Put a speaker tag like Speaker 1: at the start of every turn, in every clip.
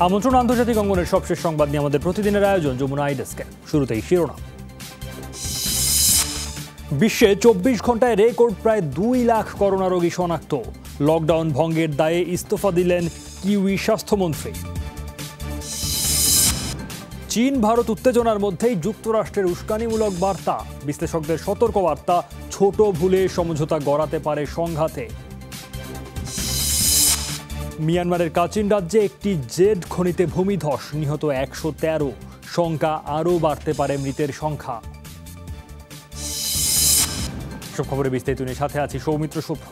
Speaker 1: আমন্ত্রণ আন্তর্জাতিক অঙ্গনের সবশেষ সংবাদ নিয়ে আমাদের প্রতিদিনের আয়োজন যমুনা আইডেস্কে। শুরুতেই শিরোনাম। বিশ্বে 24 ঘন্টায় রেকর্ড প্রায় 2 লাখ করোনা রোগী শনাক্ত। লকডাউন ভঙ্গের দায়ে ইস্তফা দিলেন কিউই স্বাস্থ্যমন্ত্রী। চীন ভারত উত্তেজনার মধ্যেই যুক্তরাষ্ট্রের উস্কানিমূলক বার্তা। বিশ্লেষকদের সতর্ক বার্তা, ছোট ভুলে সমঝোতা গড়াতে পারে সংঘাতে। মিয়ানমারের কাচিন রাজ্যে একটি জেড খনিতে ভূমিধস, নিহত 113, শঙ্কা আরও বাড়তে পারে মৃতের সংখ্যা। সব খবরে বিস্তারিত নিয়ে সাথে আছি সৌমিত্র শুভ্র।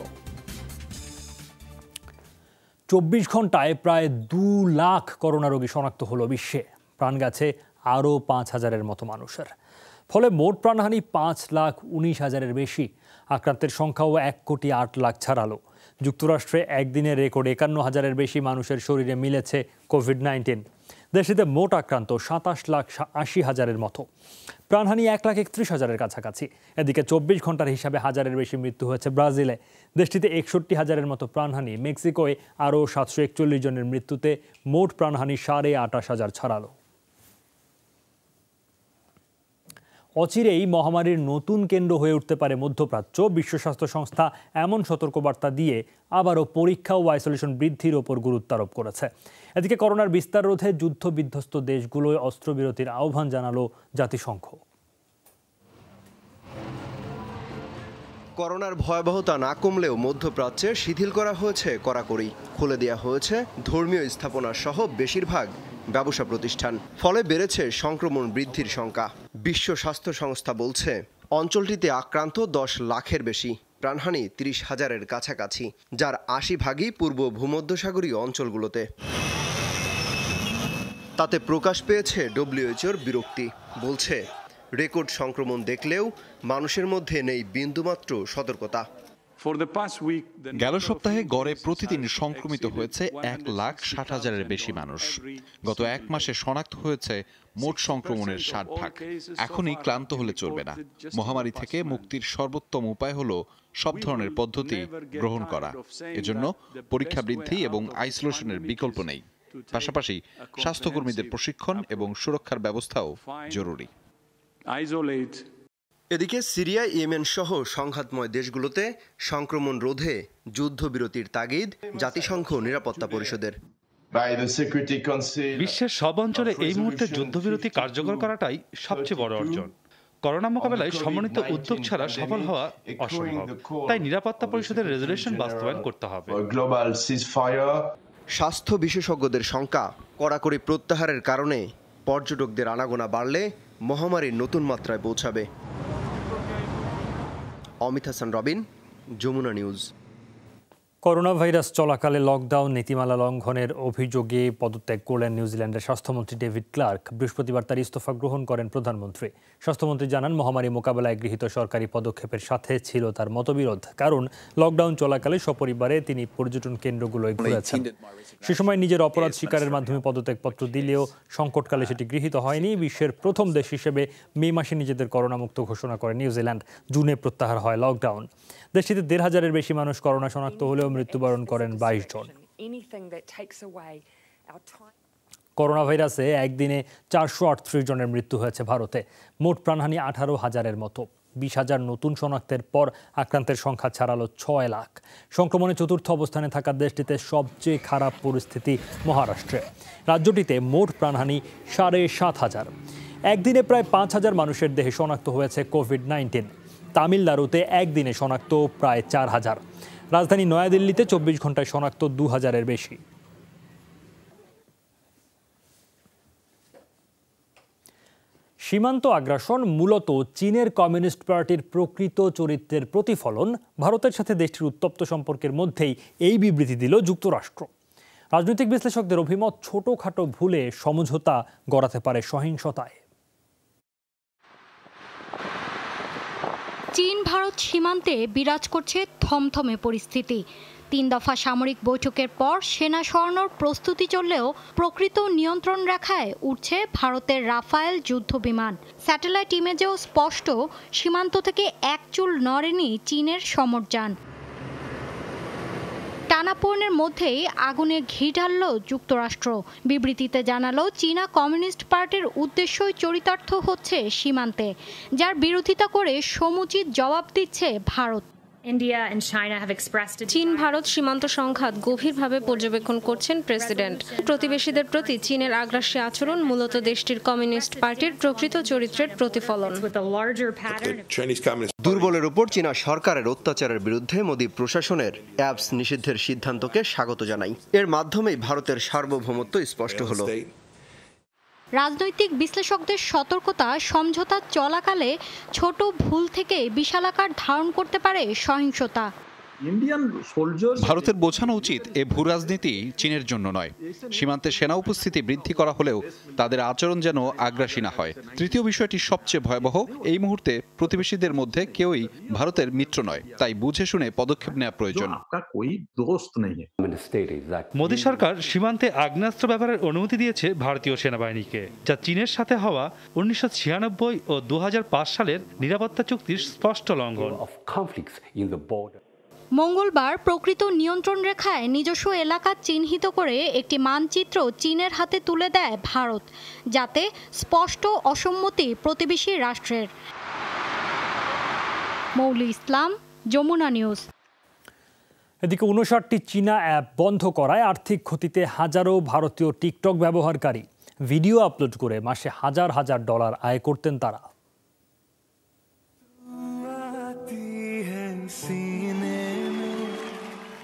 Speaker 1: 24 ঘন্টায় প্রায় 2 লাখ করোনা রোগী শনাক্ত হলো বিশ্বে। প্রাণ গেছে আরও 5,000-এর মতো মানুষের। ফলে মোট প্রাণহানি 5,19,000-এর বেশি। আক্রান্তের সংখ্যাও 1,08,00,000 ছাড়ালো। যুক্তরাষ্ট্রে একদিনে রেকর্ড 51,000-এর বেশি মানুষের শরীরে মিলেছে কোভিড-19। দেশটিতে মোট আক্রান্ত 27,80,000-এর মতো। প্রাণহানি 1,31,000-এর কাছাকাছি। এদিকে 24 ঘন্টার হিসাবে 1,000-এর বেশি মৃত্যু হয়েছে ব্রাজিলে। দেশটিতে 61,000-এর মতো প্রাণহানি। মেক্সিকোয় আরও 741 জনের মৃত্যুতে মোট প্রাণহানি 28,500 ছাড়ালো। অচিরেই মহামারীর নতুন কেন্দ্র হয়ে উঠতে পারে মধ্যপ্রাচ্য। বিশ্ব স্বাস্থ্য সংস্থা এমন সতর্কবার্তা দিয়ে আবারও পরীক্ষা ও আইসোলেশন বৃদ্ধির ওপর গুরুত্ব আরোপ করেছে। এদিকে করোনার বিস্তার রোধে যুদ্ধ বিধ্বস্ত দেশগুলোয় অস্ত্রবিরতির আহ্বান জানালো জাতিসংঘ।
Speaker 2: করোনার ভয়াবহতা না কমলেও মধ্যপ্রাচ্যে শিথিল করা হয়েছে কড়াকড়ি। খুলে দেওয়া হয়েছে ধর্মীয় স্থাপনা সহ বেশিরভাগ ব্যবসা প্রতিষ্ঠান। ফলে বেড়েছে সংক্রমণ বৃদ্ধির শঙ্কা। বিশ্ব স্বাস্থ্য সংস্থা বলছে অঞ্চলটিতে আক্রান্ত 10 লাখের বেশি, প্রাণহানি 30,000-এর কাছাকাছি, যার 80 পূর্ব ভূমধ্যসাগরীয় অঞ্চলগুলোতে। তাতে প্রকাশ পেয়েছে ডব্লিউএইচওর বিরক্তি। বলছে রেকর্ড সংক্রমণ দেখলেও মানুষের মধ্যে নেই বিন্দুমাত্র সতর্কতা।
Speaker 3: গেল সপ্তাহে গড়ে প্রতিদিন সংক্রমিত হয়েছে 1,60,000-এর বেশি মানুষ। গত এক মাসে শনাক্ত হয়েছে মোট সংক্রমণের 60%। এখনই ক্লান্ত হলে চলবে না। মহামারী থেকে মুক্তির সর্বোত্তম উপায় হলো সব ধরনের পদ্ধতি গ্রহণ করা। এজন্য পরীক্ষা বৃদ্ধি এবং আইসোলেশনের বিকল্প নেই। পাশাপাশি স্বাস্থ্যকর্মীদের প্রশিক্ষণ এবং সুরক্ষার ব্যবস্থাও জরুরি।
Speaker 2: এদিকে সিরিয়া, ইয়েমেন সহ সংঘাতময় দেশগুলোতে সংক্রমণ রোধে যুদ্ধবিরতির তাগিদ জাতিসংঘ নিরাপত্তা পরিষদের।
Speaker 4: বিশ্বের সব অঞ্চলে এই মুহূর্তে যুদ্ধবিরতি কার্যকর করাটাই সবচেয়ে বড় অর্জন। করোনা মোকাবেলায় সমন্বিত উদ্যোগ ছাড়া সফল হওয়া অসম্ভব। তাই নিরাপত্তা পরিষদের রেজুলেশন বাস্তবায়ন করতে হবে।
Speaker 2: স্বাস্থ্য বিশেষজ্ঞদের শঙ্কা, কড়াকড়ি প্রত্যাহারের কারণে পর্যটকদের আনাগোনা বাড়লে মহামারীর নতুন মাত্রায় পৌঁছাবে। Amit Hasan Robin, Jamuna news.
Speaker 1: Corona virus চলাকালে লকডাউন নীতিমালা লঙ্ঘনের অভিযোগে পদত্যাগ করলেন নিউজিল্যান্ডের স্বাস্থ্যমন্ত্রী ডেভিড ক্লার্ক। বৃহস্পতিবার তার ইস্তফা গ্রহণ করেন প্রধানমন্ত্রী। স্বাস্থ্যমন্ত্রী জানান, মহামারী মোকাবেলায় গৃহীত সরকারি পদক্ষেপের সাথে ছিল তার মতবিরোধ। কারণ লকডাউন চলাকালে সপরিবারে তিনি পর্যটন কেন্দ্রগুলোয় ঘুরেছেন। সে সময় নিজের অপরাধ স্বীকারের মাধ্যমে পদত্যাগপত্র দিলেও সংকটকালে সেটি গৃহীত হয়নি। বিশ্বের প্রথম দেশ হিসেবে মে মাসে নিজেদের করোনামুক্ত ঘোষণা করে নিউজিল্যান্ড। জুনে প্রত্যাহার হয় লকডাউন। দেশটিতে 1,500-এর বেশি মানুষ করোনা শনাক্ত হলেও মৃত্যুবরণ করেন 22 জন। করোনা ভাইরাসে একদিনে 438 জনের মৃত্যু হয়েছে ভারতে। মোট প্রাণহানি 18,000-এর মতো। 20,000 নতুন শনাক্তের পর আক্রান্তের সংখ্যা ছাড়ালো 6 লাখ। সংক্রমণে চতুর্থ অবস্থানে থাকা দেশটিতে সবচেয়ে খারাপ পরিস্থিতি মহারাষ্ট্রে। রাজ্যটিতে মোট প্রাণহানি 7,500। একদিনে প্রায় 5,000 মানুষের দেহে শনাক্ত হয়েছে কোভিড-19। তামিলনাড়ুতে একদিনে শনাক্ত প্রায় 4,000। রাজধানী নয়াদিল্লিতে 24 ঘন্টায় শনাক্ত 2,000-এর বেশি। সীমান্ত আগ্রাসন মূলত চীনের কমিউনিস্ট পার্টির প্রকৃত চরিত্রের প্রতিফলন। ভারতের সাথে দেশটির উত্তপ্ত সম্পর্কের মধ্যেই এই বিবৃতি দিল যুক্তরাষ্ট্র। রাজনৈতিক বিশ্লেষকদের অভিমত, ছোটখাটো ভুলে সমঝোতা গড়াতে পারে সহিংসতায়।
Speaker 5: চীন ভারত সীমান্তে বিরাজ করছে থমথমে পরিস্থিতি। 3 দফা সামরিক বৈঠকের পর সেনা সরানোর প্রস্তুতি চললেও প্রকৃত নিয়ন্ত্রণ রেখায় উঠছে ভারতের রাফায়েল যুদ্ধ বিমান। স্যাটেলাইট ইমেজেও স্পষ্ট, সীমান্ত থেকে এক চুল নড়েনি চীনের সমরযান। টানা টানাপোড়েনের মধ্যেই আগুনে ঘি ঢালল যুক্তরাষ্ট্র। বিবৃতিতে জানালো, চীনা কমিউনিস্ট পার্টির উদ্দেশ্যই চরিতার্থ হচ্ছে সীমান্তে, যার বিরোধিতা করে সমুচিত জবাব দিচ্ছে ভারত।
Speaker 6: চীন ভারত সীমান্ত সংঘাত গভীরভাবে পর্যবেক্ষণ করছেন প্রেসিডেন্ট। প্রতিবেশীদের প্রতি চীনের আগ্রাসী আচরণ মূলত দেশটির কমিউনিস্ট পার্টির প্রকৃত চরিত্রের প্রতিফলন।
Speaker 2: দুর্বলের উপর চীনা সরকারের অত্যাচারের বিরুদ্ধে মোদী প্রশাসনের অ্যাপস নিষিদ্ধের সিদ্ধান্তকে স্বাগত জানাই। এর মাধ্যমেই ভারতের সার্বভৌমত্ব স্পষ্ট হলো।
Speaker 5: রাজনৈতিক বিশ্লেষকদের সতর্কতা, সমঝোতা চলাকালে ছোট ভুল থেকে বিশালাকার ধারণ করতে পারে সহিংসতা।
Speaker 3: ভারতের বোঝানো উচিত এ ভূ রাজনীতি চীনের জন্য নয়। সীমান্তে সেনা উপস্থিতি বৃদ্ধি করা হলেও তাদের আচরণ যেন আগ্রাসী না হয়। তৃতীয় বিষয়টি সবচেয়ে ভয়াবহ, এই মুহূর্তে প্রতিবেশীদের মধ্যে কেউই ভারতের মিত্র নয়, তাই বুঝে শুনে পদক্ষেপ নেওয়া প্রয়োজন।
Speaker 4: মোদী সরকার সীমান্তে আগ্নেয়াস্ত্র ব্যবহারের অনুমতি দিয়েছে ভারতীয় সেনাবাহিনীকে, যা চীনের সাথে হওয়া 1996 ও 2005 সালের নিরাপত্তা চুক্তির স্পষ্ট লঙ্ঘন।
Speaker 5: মঙ্গলবার প্রকৃত নিয়ন্ত্রণ রেখায় নিজস্ব এলাকা চিহ্নিত করে একটি মানচিত্র চীনের হাতে তুলে দেয় ভারত, যাতে স্পষ্ট অসম্মতি প্রতিবেশী রাষ্ট্রের। মৌলি ইসলাম, যমুনা নিউজ।
Speaker 1: এদিকে 59টি চীনা অ্যাপ বন্ধ করায় আর্থিক ক্ষতিতে হাজারো ভারতীয় টিকটক ব্যবহারকারী। ভিডিও আপলোড করে মাসে হাজার হাজার ডলার আয় করতেন তারা।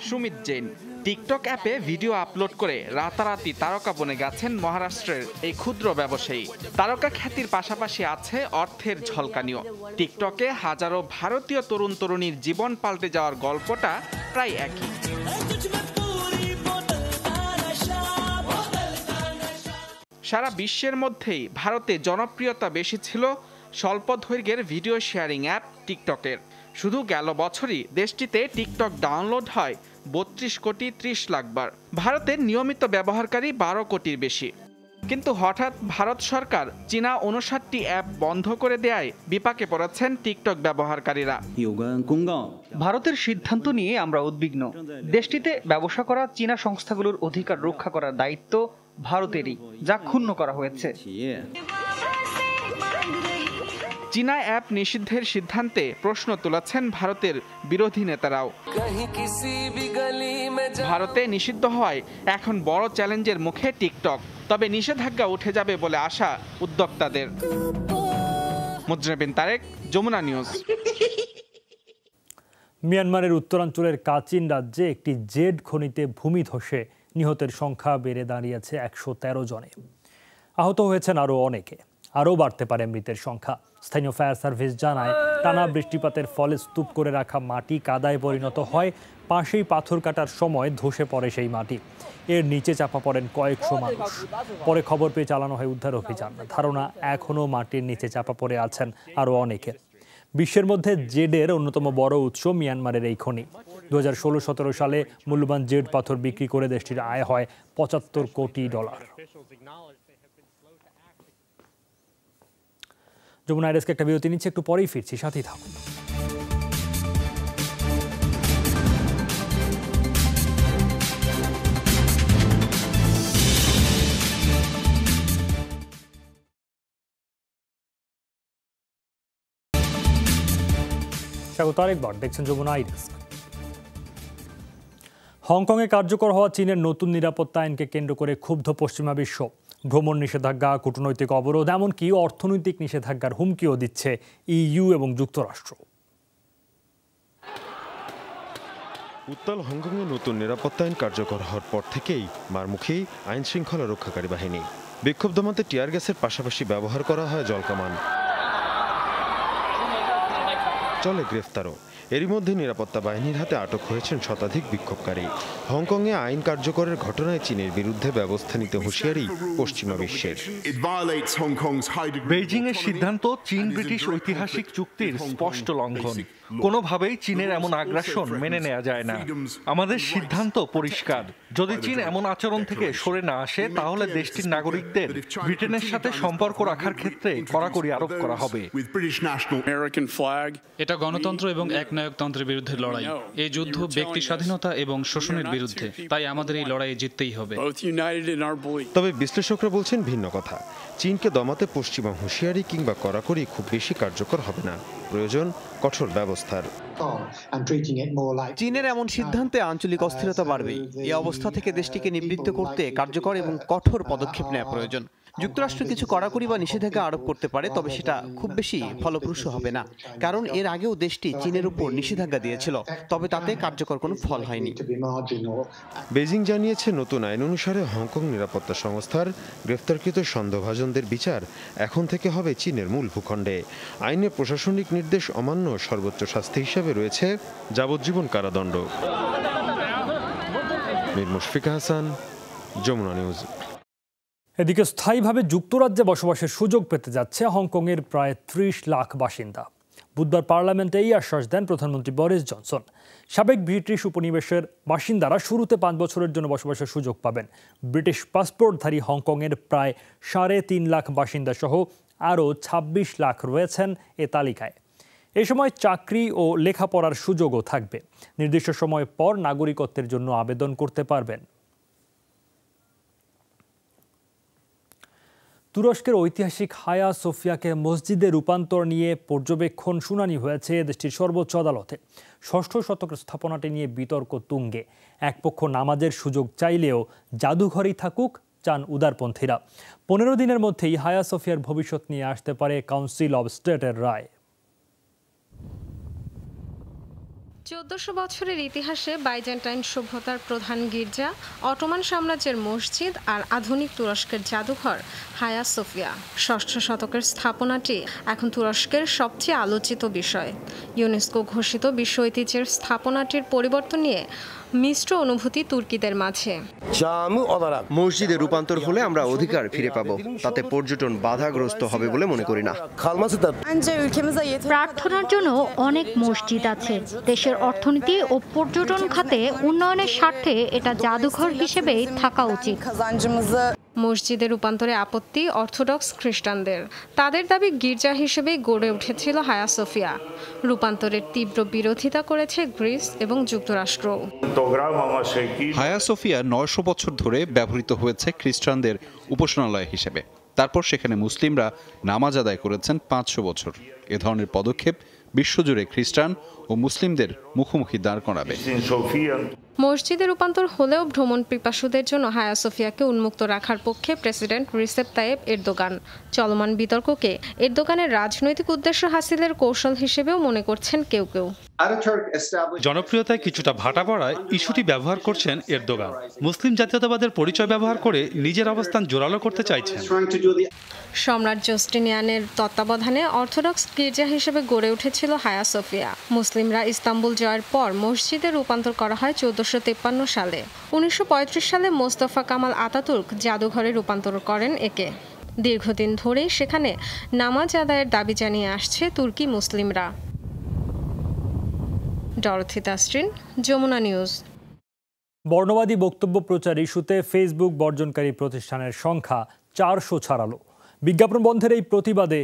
Speaker 7: সুমিত জৈন টিকটক অ্যাপে ভিডিও আপলোড করে রাতারাতি তারকা বনে গেছেন মহারাষ্ট্রের এই ক্ষুদ্র ব্যবসায়ী। তারকা খ্যাতির পাশাপাশি আছে অর্থের ঝলকানিও। টিকটকে হাজারো ভারতীয় তরুণ তরুণীর জীবন পাল্টে যাওয়ার গল্পটা প্রায় একই। সারা বিশ্বের মধ্যেই ভারতে জনপ্রিয়তা বেশি ছিল স্বল্প দৈর্ঘ্যের ভিডিও শেয়ারিং অ্যাপ টিকটকের। শুধু গেল বছরই দেশটিতে টিকটক ডাউনলোড হয় 32 কোটি 30 লাখ বার। ভারতের নিয়মিত ব্যবহারকারী 12 কোটির বেশি। কিন্তু হঠাৎ ভারত সরকার চীনা 59টি অ্যাপ বন্ধ করে দেয়ায় বিপাকে পড়েছেন টিকটক ব্যবহারকারীরা।
Speaker 8: ভারতের সিদ্ধান্ত নিয়ে আমরা উদ্বিগ্ন। দেশটিতে ব্যবসা করা চীনা সংস্থাগুলোর অধিকার রক্ষা করার দায়িত্ব ভারতেরই, যা ক্ষুণ্ণ করা হয়েছে।
Speaker 7: চীনা অ্যাপ নিষিদ্ধের সিদ্ধান্তে প্রশ্ন তুলেছেন ভারতের বিরোধী নেতারাও। ভারতে নিষিদ্ধ হওয়ায় এখন বড় চ্যালেঞ্জের মুখে টিকটক। তবে নিষেধাজ্ঞা উঠে যাবে বলে আশা উদ্যোক্তাদের। মুজরিম বিন তারেক, যমুনা নিউজ।
Speaker 1: মিয়ানমারের উত্তরাঞ্চলের কাচিন রাজ্যে একটি জেড খনিতে ভূমি ধসে নিহতের সংখ্যা বেড়ে দাঁড়িয়েছে 113 জনে। আহত হয়েছেন আরও অনেকে। আরও বাড়তে পারে মৃতের সংখ্যা। স্থানীয় ফায়ার সার্ভিস জানায়, টানা বৃষ্টিপাতের ফলে স্তূপ করে রাখা মাটি কাদায় পরিণত হয়। পাশেই পাথর কাটার সময় ধসে পড়ে সেই মাটি। এর নিচে চাপা পড়েন কয়েকশো মানুষ। পরে খবর পেয়ে চালানো হয় উদ্ধার অভিযান। ধারণা, এখনও মাটির নিচে চাপা পড়ে আছেন আরও অনেকে। বিশ্বের মধ্যে জেডের অন্যতম বড় উৎস মিয়ানমারের এই খনি। 2016-17 সালে মূল্যবান জেড পাথর বিক্রি করে দেশটির আয় হয় $75 কোটি। যমুনা আইডেস্কে একটা বিরতি নিচ্ছে, একটু পরেই ফিরছি, সাথেই থাকুন। স্বাগত আরেকবার, দেখছেন যমুনা আইডেস্ক। হংকংয়ে কার্যকর হওয়া চীনের নতুন নিরাপত্তা আইনকে কেন্দ্র করে ক্ষুব্ধ পশ্চিমা বিশ্ব। ভ্রমণ নিষেধাজ্ঞা, কূটনৈতিক অবরোধ, এমনকি অর্থনৈতিক নিষেধাজ্ঞার হুমকিও দিচ্ছে ইইউ এবং যুক্তরাষ্ট্র।
Speaker 9: উত্তাল হংকংয়ে নতুন নিরাপত্তা আইন কার্যকর হওয়ার পর থেকেই মারমুখী আইন শৃঙ্খলা রক্ষাকারী বাহিনী। বিক্ষোভ দমাতে টিয়ার গ্যাসের পাশাপাশি ব্যবহার করা হয় জলকামান, চলে গ্রেফতারও। এরই মধ্যে নিরাপত্তা বাহিনীর হাতে আটক হয়েছেন শতাধিক বিক্ষোভকারী। হংকংয়ে আইন কার্যকরের ঘটনায় চীনের বিরুদ্ধে ব্যবস্থা নিতে হুঁশিয়ারি পশ্চিমা বিশ্বের।
Speaker 10: বেইজিং এর সিদ্ধান্ত চীন ব্রিটিশ ঐতিহাসিক চুক্তির স্পষ্ট লঙ্ঘন।
Speaker 4: কোনোভাবেই চীনের এমন আগ্রাসন মেনে নেওয়া যায় না। আমাদের সিদ্ধান্ত পরিষ্কার, যদি চীন এমন আচরণ থেকে সরে না আসে তাহলে দেশটির নাগরিকদের ব্রিটেনের সাথে সম্পর্ক রাখার ক্ষেত্রে কড়াকড়ি আরোপ করা হবে।
Speaker 10: এটা গণতন্ত্র এবং একনায়কতন্ত্রের বিরুদ্ধে লড়াই। এই যুদ্ধ ব্যক্তি স্বাধীনতা এবং শোষণের বিরুদ্ধে, তাই আমাদের এই লড়াইয়ে জিততেই হবে।
Speaker 9: তবে বিশ্লেষকরা বলছেন ভিন্ন কথা। চীনকে দমাতে পশ্চিমা হুঁশিয়ারি কিংবা কড়াকড়ি খুব বেশি কার্যকর হবে না, প্রয়োজন কঠোর ব্যবস্থার।
Speaker 11: চীনের এমন সিদ্ধান্তে আঞ্চলিক অস্থিরতা বাড়বে। এই অবস্থা থেকে দেশটিকে নিবৃত্ত করতে কার্যকর এবং কঠোর পদক্ষেপ নেওয়া প্রয়োজন। যুক্তরাষ্ট্র কিছু কড়াকড়ি বা নিষেধাজ্ঞা আরোপ করতে পারে, তবে সেটা খুব বেশি ফলপ্রসূ হবে না, কারণ এর আগেও দেশটি চীনের উপর নিষেধাজ্ঞা দিয়েছিল, তবে তাতে কার্যকর কোনো ফল হয়নি।
Speaker 9: বেজিং জানিয়েছে নতুন আইন অনুসারে হংকং নিরাপত্তা সংস্থার গ্রেফতারকৃত সন্দেহভাজনদের বিচার এখন থেকে হবে চীনের মূল ভূখণ্ডে। আইনে প্রশাসনিক নির্দেশ অমান্য সর্বোচ্চ শাস্তি হিসেবে রয়েছে যাবজ্জীবন কারাদণ্ড। মীর মুশফিকা হাসান, যমুনা নিউজ।
Speaker 1: এদিকে স্থায়ীভাবে যুক্তরাজ্যে বসবাসের সুযোগ পেতে যাচ্ছে হংকংয়ের প্রায় ৩০ লাখ বাসিন্দা। বুধবার পার্লামেন্টে এই আশ্বাস দেন প্রধানমন্ত্রী বরিস জনসন। সাবেক ব্রিটিশ উপনিবেশের বাসিন্দারা শুরুতে ৫ বছরের জন্য বসবাসের সুযোগ পাবেন। ব্রিটিশ পাসপোর্টধারী হংকংয়ের প্রায় ৩.৫ লাখ বাসিন্দা সহ আরও ২৬ লাখ রয়েছেন এ তালিকায়। এই সময় চাকরি ও লেখাপড়ার সুযোগও থাকবে। নির্দিষ্ট সময় পর নাগরিকত্বের জন্য আবেদন করতে পারবেন। তুরস্কের ঐতিহাসিক হায়া সোফিয়াকে মসজিদে রূপান্তর নিয়ে পর্যবেক্ষণ শুনানি হয়েছে দেশটির সর্বোচ্চ আদালতে। ৬ষ্ঠ শতকের স্থাপনাটি নিয়ে বিতর্ক তুঙ্গে। এক পক্ষ নামাজের সুযোগ চাইলেও জাদুঘরই থাকুক চান উদারপন্থীরা। ১৫ দিনের মধ্যেই হায়া সোফিয়ার ভবিষ্যৎ নিয়ে আসতে পারে কাউন্সিল অব স্টেটের রায়।
Speaker 6: ১৪০০ বছরের ইতিহাসে বাইজেন্টাইন সভ্যতার প্রধান গির্জা, অটোমান সাম্রাজ্যের মসজিদ আর আধুনিক তুরস্কের জাদুঘর হায়া সোফিয়া। ৬ষ্ঠ শতকের স্থাপনাটি এখন তুরস্কের সবচেয়ে আলোচিত বিষয়। ইউনেস্কো ঘোষিত বিশ্ব ঐতিহ্যের স্থাপনাটির পরিবর্তন নিয়ে মিশ্র অনুভূতি তুর্কিদের মাঝে।
Speaker 2: মসজিদে রূপান্তর হলে আমরা অধিকার ফিরে পাবো, তাতে পর্যটন বাধাগ্রস্ত হবে বলে মনে করি না।
Speaker 5: প্রার্থনার জন্য অনেক মসজিদ আছে। দেশের অর্থনীতি ও পর্যটন খাতে উন্নয়নের স্বার্থে এটা জাদুঘর হিসেবেই থাকা উচিত।
Speaker 6: মসজিদে রূপান্তরে আপত্তি অর্থোডক্স খ্রিস্টানদের। তাদের দাবি গির্জা হিসেবেই গড়ে উঠেছিল হায়া সোফিয়া। রূপান্তরের তীব্র বিরোধিতা করেছে গ্রিস এবং যুক্তরাষ্ট্র।
Speaker 3: হায়া সোফিয়া ৯০০ বছর ধরে ব্যবহৃত হয়েছে খ্রিস্টানদের উপাসনালয় হিসেবে। তারপর সেখানে মুসলিমরা নামাজ আদায় করেছেন ৫০০ বছর। এ ধরনের পদক্ষেপ বিশ্বজুড়ে খ্রিস্টান ও মুসলিমদের মুখোমুখি দাঁড় করাবে।
Speaker 6: মসজিদে রূপান্তর হলেও ভ্রমণ পিপাসুদের জন্য হায়া সোফিয়াকে উন্মুক্ত রাখার পক্ষে প্রেসিডেন্ট রিসেপ তাইয়েপ এরদোগান। চলমান বিতর্ককে এরদোগানের রাজনৈতিক উদ্দেশ্য হাসিলের কৌশল হিসেবেও মনে করছেন কেউ কেউ।
Speaker 4: জনপ্রিয়তায় কিছুটা ভাটা পড়ায় ইস্যুটি ব্যবহার করছেন এরদোগান। মুসলিম জাতীয়তাবাদের পরিচয় ব্যবহার করে নিজের অবস্থান জোরালো করতে চাইছেন।
Speaker 6: সম্রাট জাস্টিনিয়ানের তত্ত্বাবধানে অর্থোডক্স গির্জা হিসেবে গড়ে উঠেছিল হায়া সোফিয়া। মুসলিমরা ইস্তাম্বুল জয়ের পর মসজিদে রূপান্তর করা হয় ১৪৫৩ সালে। ১৯৩৫ সালে মোস্তফা কামাল আতাতুর্ক জাদুঘরে রূপান্তর করেন একে। দীর্ঘদিন ধরেই সেখানে নামাজ আদায়ের দাবি জানিয়ে আসছে তুর্কি মুসলিমরা। Dorothy Tasrin, Jamuna News.
Speaker 1: বর্ণবাদী বক্তব্য প্রচার ইস্যুতে ফেসবুক বর্জনকারী প্রতিষ্ঠানের সংখ্যা ৪০০ ছাড়ালো। বিজ্ঞাপন বন্ধের এই প্রতিবাদে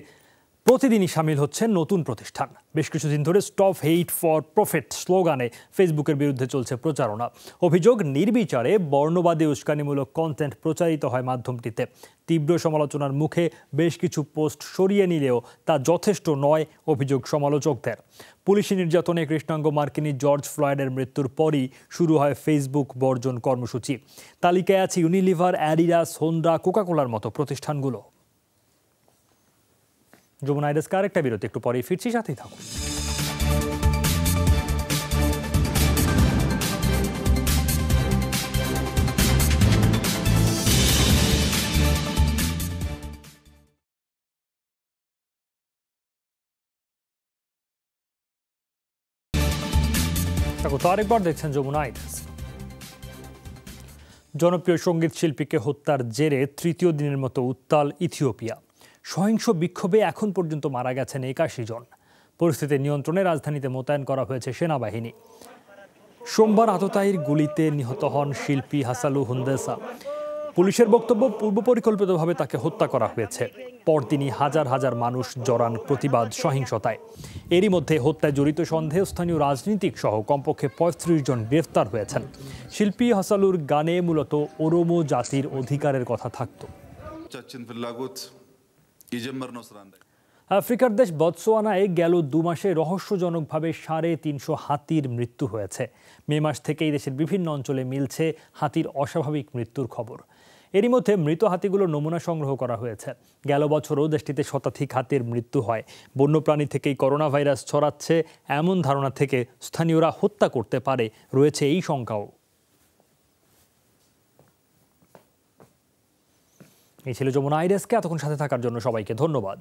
Speaker 1: প্রতিদিনই সামিল হচ্ছেন নতুন প্রতিষ্ঠান। বেশ কিছুদিন ধরে স্টপ হেইট ফর প্রফিট স্লোগানে ফেসবুকের বিরুদ্ধে চলছে প্রচারণা। অভিযোগ, নির্বিচারে বর্ণবাদী উস্কানিমূলক কন্টেন্ট প্রচারিত হয় মাধ্যমটিতে। তীব্র সমালোচনার মুখে বেশ কিছু পোস্ট সরিয়ে নিলেও তা যথেষ্ট নয় অভিযোগ সমালোচকদের। পুলিশি নির্যাতনে কৃষ্ণাঙ্গ মার্কিনী জর্জ ফ্লয়েডের মৃত্যুর পরই শুরু হয় ফেসবুক বর্জন কর্মসূচি। তালিকায় আছে ইউনিলিভার, অ্যাডিডাস, হোন্ডা, কোকাকোলার মতো প্রতিষ্ঠানগুলো। যমুনা ডেস্ক আরেকটা বিরতি, একটু পরেই ফিরছি, সাথেই থাকুন। আরেকবার দেখছেন যমুনা ডেস্ক। জনপ্রিয় সঙ্গীত শিল্পীকে হত্যার জেরে তৃতীয় দিনের মতো উত্তাল ইথিওপিয়া। সহিংস বিক্ষোভে এখন পর্যন্ত মারা গেছেন ৮১ জন। পরিস্থিতি নিয়ন্ত্রণে রাজধানীতে মোতায়েন করা হয়েছে সেনাবাহিনী। সোমবার আততায়ীর গুলিতে নিহত হন শিল্পী হাসালু হুন্দেসা। পুলিশের বক্তব্য, পূর্ব পরিকল্পিতভাবে তাকে হত্যা করা হয়েছে। পরদিনই হাজার হাজার মানুষ জড়ান প্রতিবাদ সহিংসতায়। এরই মধ্যে হত্যায় জড়িত সন্দেহে স্থানীয় রাজনীতিক সহ কমপক্ষে 35 জন গ্রেফতার হয়েছেন। শিল্পী হাসালুর গানে মূলত ওরোমো জাতির অধিকারের কথা থাকত। আফ্রিকার দেশ বতসোয়ানায় গেল 2 মাসে রহস্যজনকভাবে 350 হাতির মৃত্যু হয়েছে। মে মাস থেকেই দেশের বিভিন্ন অঞ্চলে মিলছে হাতির অস্বাভাবিক মৃত্যুর খবর। এরই মধ্যে মৃত হাতিগুলোর নমুনা সংগ্রহ করা হয়েছে। গেল বছরও দেশটিতে শতাধিক হাতির মৃত্যু হয়। বন্যপ্রাণী থেকেই করোনা ভাইরাস ছড়াচ্ছে এমন ধারণা থেকে স্থানীয়রা হত্যা করতে পারে রয়েছে এই শঙ্কাও। এই ছিল যমুনা আইডেস্কে। এতক্ষণ সাথে থাকার জন্য সবাইকে ধন্যবাদ।